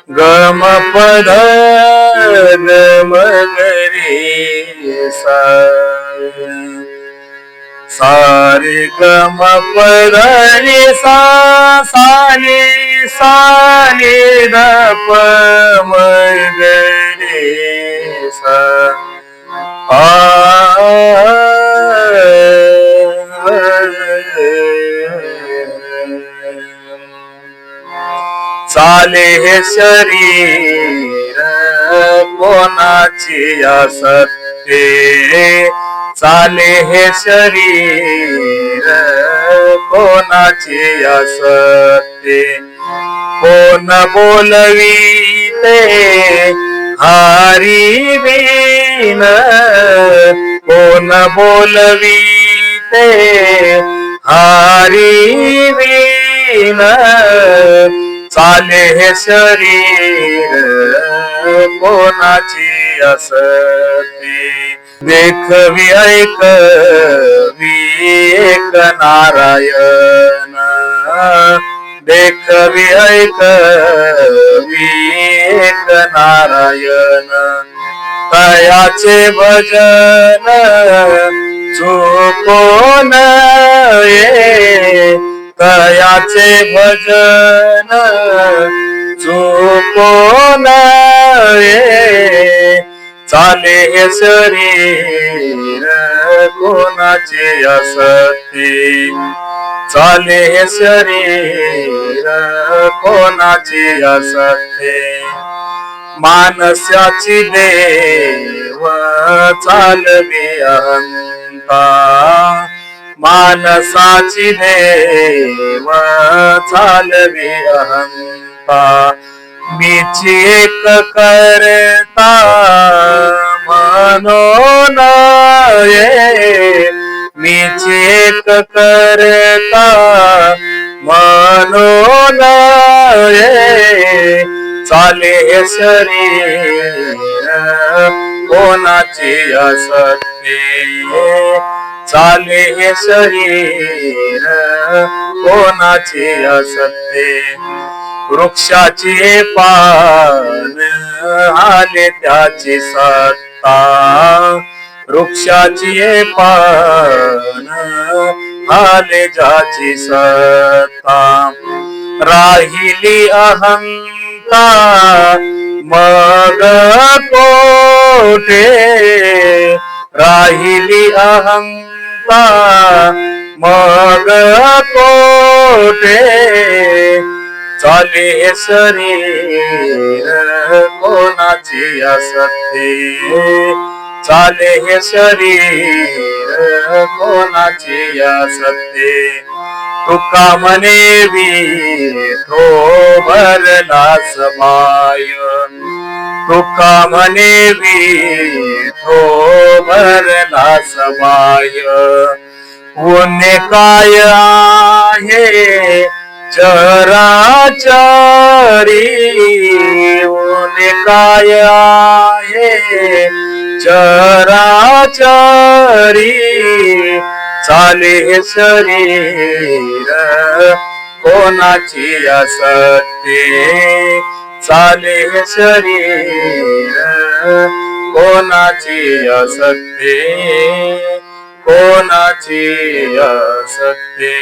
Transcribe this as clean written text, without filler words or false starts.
गम पद गम गरे सा सारे गम पद रे सा साने साने द प म ग रे सा चाले हे शरीर कोणाची असते चाले हे शरीर कोणाची असते कोण बोलवीते हरी बिन कोण बोलवीते हरी बिन चाले हे शरीर कोणाची असते देखवी ऐकवी एक नारायण देखवी ऐकवी एक नारायण तयाचे भजन चुको नये तयाचे भजन चुको नये चाले हे शरीर कोणाचे असते चाले हे शरीर कोणाचे असते मानसाची देव चालवी अहंता मानसाची देव चालवी अहंता मीची एक करता म्हणून मीची एक करता म्हणून चाले हे शरीर कोणाची असते चाले हे शरीर कोणाची असते वृक्षाची पान आले त्याची सत्ता वृक्षाची पान आले ज्याची सत्ता राहिली अहंता मग कोठे राहिली अहंता मग कोठे चाले हे शरीर कोणाची असते चाले हे शरीर कोणाची असते तुका म्हणे विठो भरला समाय तुका म्हणे विठो भरला समाय पुण्य काय आहे चराचरी पुण्य काय आहे चराचरी चाले हे शरीर कोणाची असते चाले हे शरीर कोणाची असते कोणाची असते